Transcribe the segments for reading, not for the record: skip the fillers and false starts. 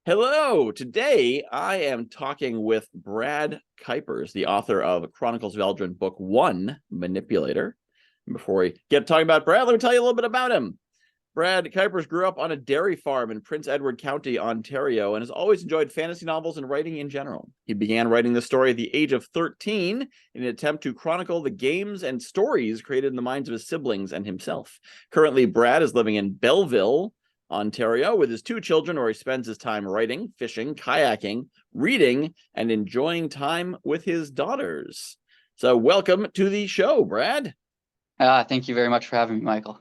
Hello. Today I am talking with Brad Kuipers, the author of Chronicles of Eldrin, Book 1, Manipulator. And before we get talking about Brad, let me tell you a little bit about him. Brad Kuipers grew up on a dairy farm in Prince Edward County, Ontario, and has always enjoyed fantasy novels and writing in general. He began writing the story at the age of 13 in an attempt to chronicle the games and stories created in the minds of his siblings and himself. Currently, Brad is living in Belleville, Ontario, with his two children, where he spends his time writing, fishing, kayaking, reading, and enjoying time with his daughters. So welcome to the show, Brad. Thank you very much for having me, Michael.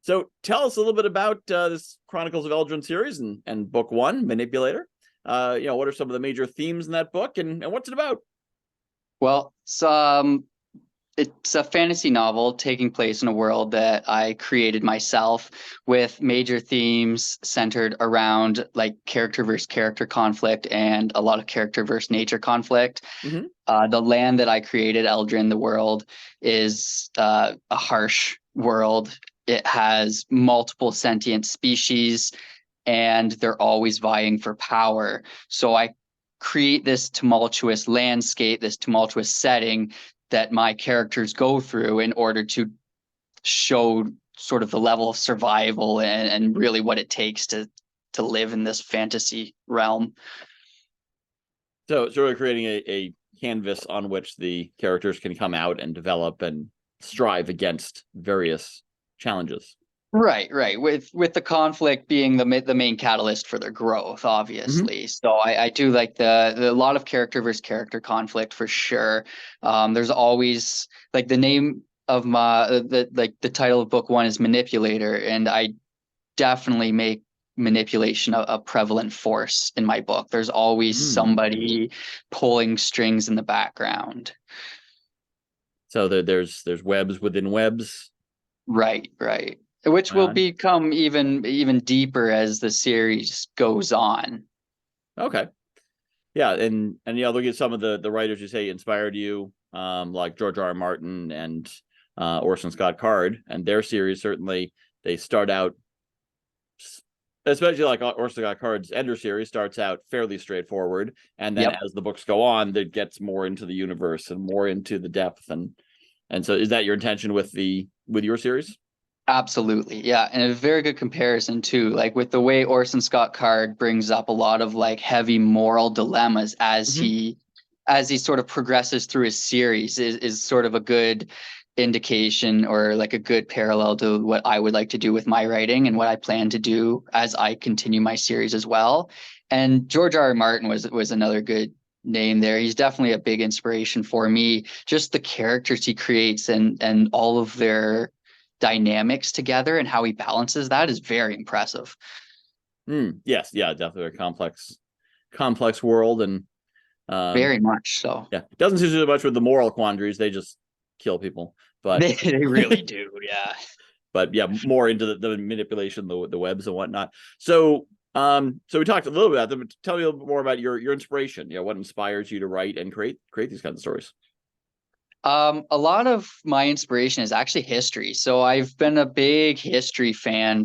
So tell us a little bit about this Chronicles of Eldrin series and Book 1, Manipulator. What are some of the major themes in that book, and what's it about? Well, it's a fantasy novel taking place in a world that I created myself, with major themes centered around like character versus character conflict and a lot of character versus nature conflict. The land that I created, Eldrin, the world, is a harsh world. It has multiple sentient species, and they're always vying for power. So I create this tumultuous landscape, this tumultuous setting that my characters go through in order to show sort of the level of survival and really what it takes to live in this fantasy realm. So we're creating a canvas on which the characters can come out and develop and strive against various challenges. Right. With the conflict being the main catalyst for their growth, obviously. So I do like the lot of character versus character conflict for sure. There's always like the name of the title of book 1 is Manipulator, and I definitely make manipulation a prevalent force in my book. There's always somebody pulling strings in the background. So there's webs within webs. Right. Which will become even deeper as the series goes on. Okay. Yeah, and look at some of the writers you say inspired you, like George R. Martin and Orson Scott Card, and their series. Certainly they start out, especially like Orson Scott Card's Ender series, starts out fairly straightforward, and then as the books go on, it gets more into the universe and more into the depth. And so is that your intention with your series? Absolutely. Yeah. And a very good comparison too, like with the way Orson Scott Card brings up a lot of like heavy moral dilemmas as he sort of progresses through his series is sort of a good indication, or like a good parallel to what I would like to do with my writing and what I plan to do as I continue my series as well. And George R. R. Martin was another good name there. He's definitely a big inspiration for me. Just the characters he creates and all of their dynamics together and how he balances that is very impressive. Yes, yeah, definitely a complex world, and very much so. Yeah, it doesn't seem to do much with the moral quandaries. They just kill people, but they really do. Yeah. But yeah, more into the manipulation, the webs and whatnot. So we talked a little bit about them, but tell me a little bit more about your inspiration. What inspires you to write and create these kinds of stories? A lot of my inspiration is actually history. So I've been a big history fan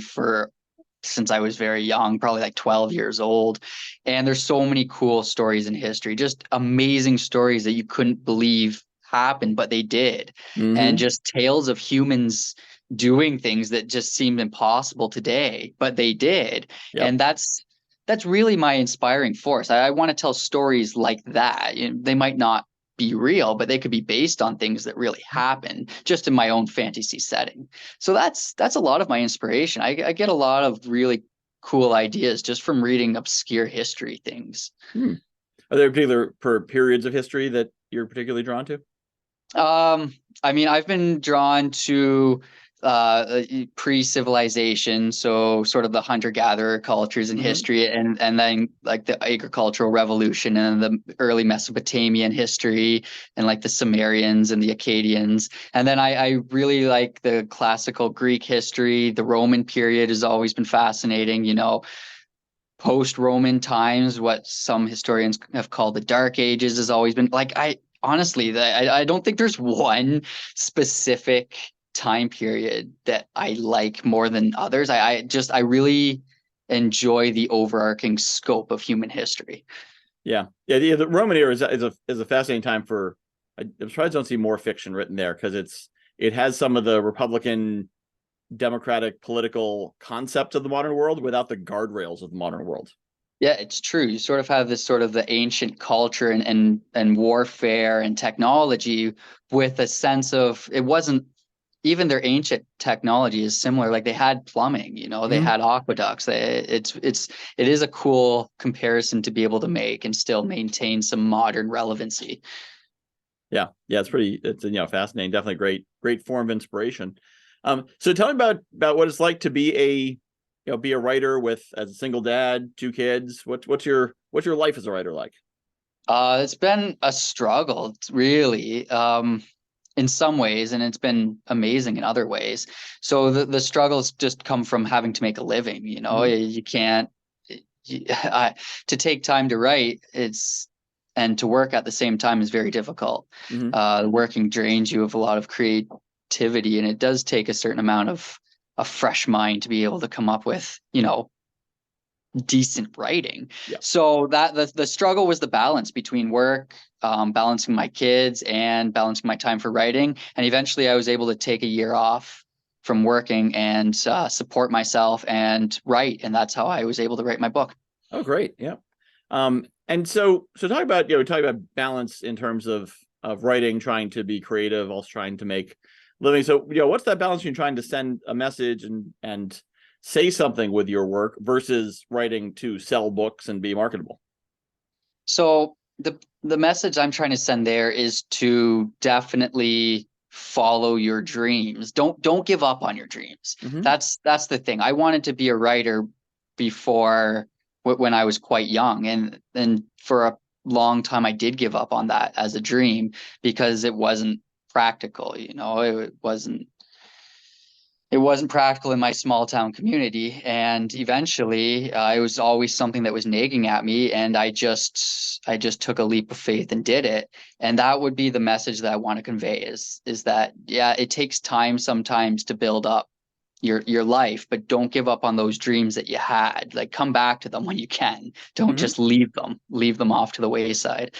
since I was very young, probably like 12 years old. And there's so many cool stories in history, just amazing stories that you couldn't believe happened, but they did. And just tales of humans doing things that just seemed impossible today, but they did. And that's really my inspiring force. I want to tell stories like that. They might not be real, but they could be based on things that really happen, just in my own fantasy setting. So that's a lot of my inspiration. I get a lot of really cool ideas just from reading obscure history things. Are there particular periods of history that you're particularly drawn to? I mean, I've been drawn to pre-civilization, so sort of the hunter-gatherer cultures in history, and then like the agricultural revolution and the early Mesopotamian history, and like the Sumerians and the Akkadians. And then I really like the classical Greek history. The Roman period has always been fascinating, post-Roman times, what some historians have called the Dark Ages, has always been like, honestly, I don't think there's one specific time period that I like more than others. I really enjoy the overarching scope of human history. Yeah. The Roman era is a fascinating time for. I'm surprised I don't see more fiction written there, because it has some of the Republican, democratic political concept of the modern world without the guardrails of the modern world. Yeah, it's true. You sort of have this sort of the ancient culture and warfare and technology, with a sense of, it wasn't even their ancient technology is similar. Like, they had plumbing, they had aqueducts. It is a cool comparison to be able to make and still maintain some modern relevancy. Yeah, it's fascinating. Definitely great form of inspiration. So tell me about what it's like to be a writer as a single dad, 2 kids. What's your life as a writer like? It's been a struggle, really, in some ways, and it's been amazing in other ways. So the struggles just come from having to make a living. You can't to take time to write. And to work at the same time is very difficult. Working drains you of a lot of creativity, and it does take a certain amount of a fresh mind to be able to come up with, decent writing. Yeah. So that the struggle was the balance between work, balancing my kids, and balancing my time for writing. And eventually I was able to take a year off from working and support myself and write. And that's how I was able to write my book. Oh, great. Yeah. And so talk about balance in terms of writing, trying to be creative, also trying to make living. So, what's that balance between trying to send a message and say something with your work versus writing to sell books and be marketable? So the message I'm trying to send there is to definitely follow your dreams. Don't give up on your dreams. That's the thing. I wanted to be a writer before, when I was quite young, and for a long time I did give up on that as a dream, because it wasn't practical. It wasn't practical in my small town community. And eventually it was always something that was nagging at me, and I just took a leap of faith and did it. And that would be the message that I want to convey, is that, yeah, it takes time sometimes to build up your life, but don't give up on those dreams that you had. Like, come back to them when you can. Don't just leave them off to the wayside.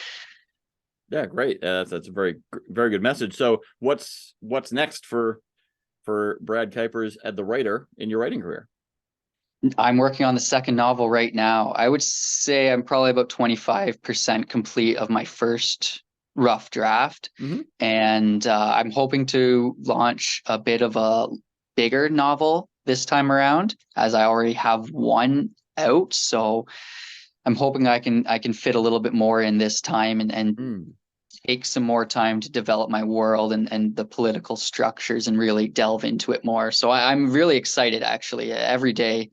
Yeah, great. That's a very, very good message. So what's next for Brad Kuipers as the writer in your writing career? I'm working on the second novel right now. I would say I'm probably about 25% complete of my first rough draft. And I'm hoping to launch a bit of a bigger novel this time around, as I already have one out. So I'm hoping I can fit a little bit more in this time, and take some more time to develop my world and the political structures, and really delve into it more. So I'm really excited, actually. Every day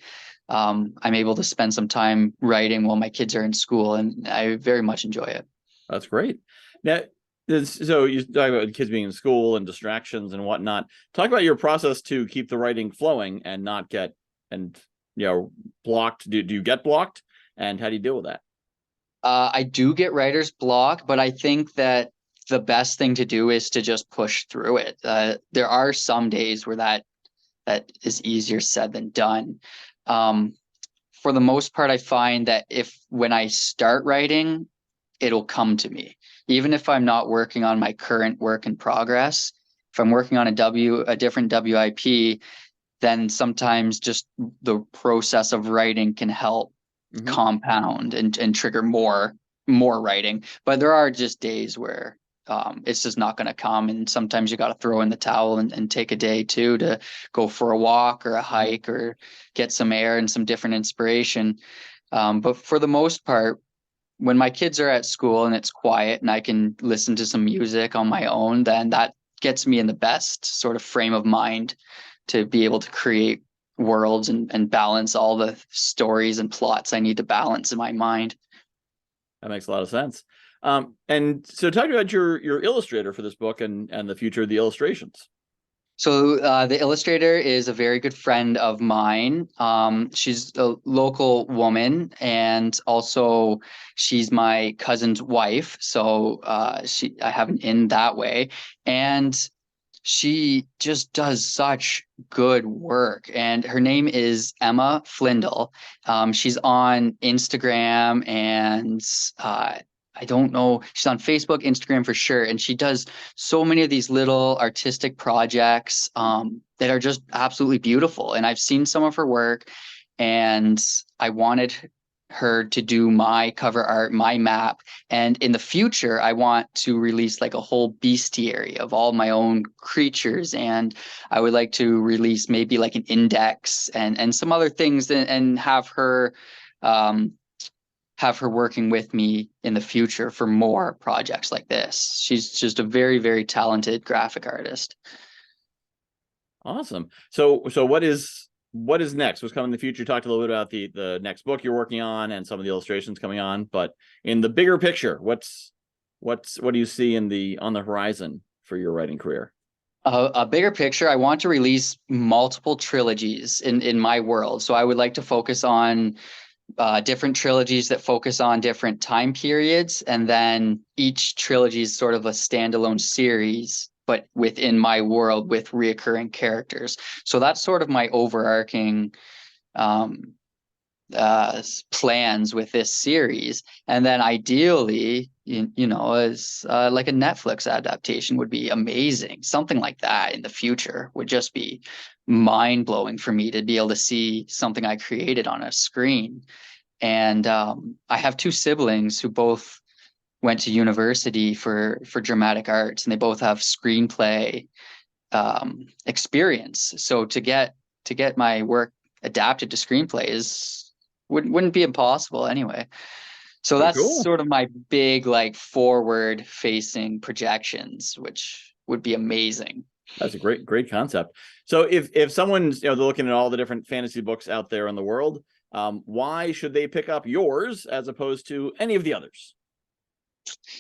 I'm able to spend some time writing while my kids are in school, and I very much enjoy it. That's great. Now, so you talk about kids being in school and distractions and whatnot. Talk about your process to keep the writing flowing and not get blocked. Do you get blocked, and how do you deal with that? I do get writer's block, but I think that the best thing to do is to just push through it. There are some days where that is easier said than done. For the most part, I find that when I start writing, it'll come to me. Even if I'm not working on my current work in progress, if I'm working on a different WIP, then sometimes just the process of writing can help compound and trigger more writing. But there are just days where it's just not going to come, and sometimes you got to throw in the towel and take a day too to go for a walk or a hike or get some air and some different inspiration. But for the most part, when my kids are at school and it's quiet and I can listen to some music on my own, then that gets me in the best sort of frame of mind to be able to create worlds and balance all the stories and plots I need to balance in my mind. That makes a lot of sense. And so talk about your illustrator for this book and the future of the illustrations. So the illustrator is a very good friend of mine. She's a local woman, and also she's my cousin's wife. So I have an in that way. And She just does such good work, and her name is Emma Flindle. She's on Instagram and I don't know, she's on Facebook, Instagram for sure, and she does so many of these little artistic projects that are just absolutely beautiful. And I've seen some of her work, and I wanted her to do my cover art, my map. And in the future, I want to release like a whole bestiary of all my own creatures. And I would like to release maybe like an index and some other things, and have her working with me in the future for more projects like this. She's just a very, very talented graphic artist. Awesome. So what is next? What's coming in the future? You talked a little bit about the next book you're working on and some of the illustrations coming on, but in the bigger picture, what do you see on the horizon for your writing career? A bigger picture, I want to release multiple trilogies in my world. So I would like to focus on different trilogies that focus on different time periods, and then each trilogy is sort of a standalone series, but within my world with reoccurring characters. So that's sort of my overarching plans with this series. And then ideally, as like a Netflix adaptation would be amazing. Something like that in the future would just be mind-blowing for me to be able to see something I created on a screen. And I have two siblings who both went to university for dramatic arts, and they both have screenplay experience. So to get my work adapted to screenplay wouldn't be impossible anyway. So Pretty that's cool. sort of my big like forward facing projections, which would be amazing. That's a great concept. So if someone's they're looking at all the different fantasy books out there in the world, why should they pick up yours as opposed to any of the others?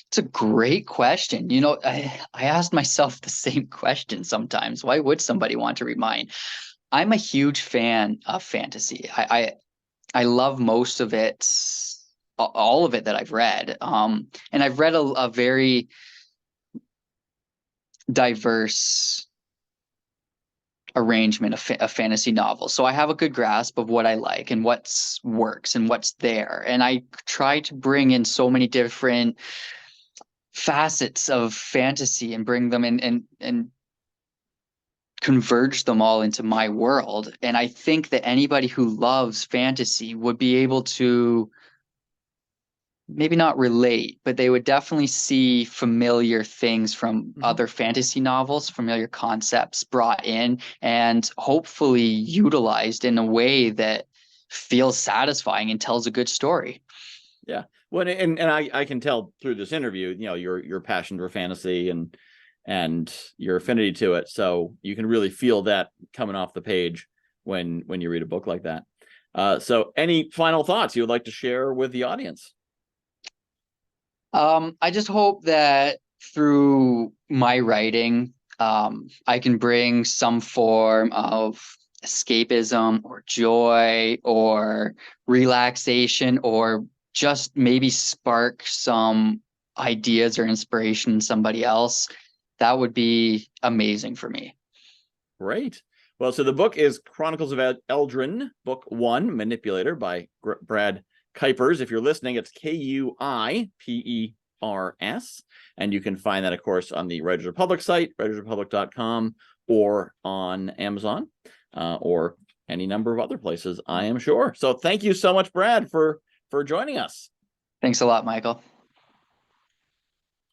It's a great question. I asked myself the same question sometimes. Why would somebody want to read mine? I'm a huge fan of fantasy. I love most of it, all of it that I've read. And I've read a very diverse arrangement of fantasy novels. So I have a good grasp of what I like and what's works and what's there. And I try to bring in so many different facets of fantasy and bring them in and converge them all into my world. And I think that anybody who loves fantasy would be able to maybe not relate, but they would definitely see familiar things from other fantasy novels, familiar concepts brought in and hopefully utilized in a way that feels satisfying and tells a good story. Yeah. Well, and I can tell through this interview, your passion for fantasy and your affinity to it. So you can really feel that coming off the page when you read a book like that. So any final thoughts you would like to share with the audience? I just hope that through my writing, I can bring some form of escapism or joy or relaxation, or just maybe spark some ideas or inspiration in somebody else. That would be amazing for me. Great. Well, so the book is Chronicles of Eldrin, Book 1, Manipulator by Brad Kuipers. If you're listening, it's Kuipers, and you can find that, of course, on the Writers Republic site, writersrepublic.com, or on Amazon, or any number of other places, I am sure. So thank you so much, Brad, for joining us. Thanks a lot, Michael.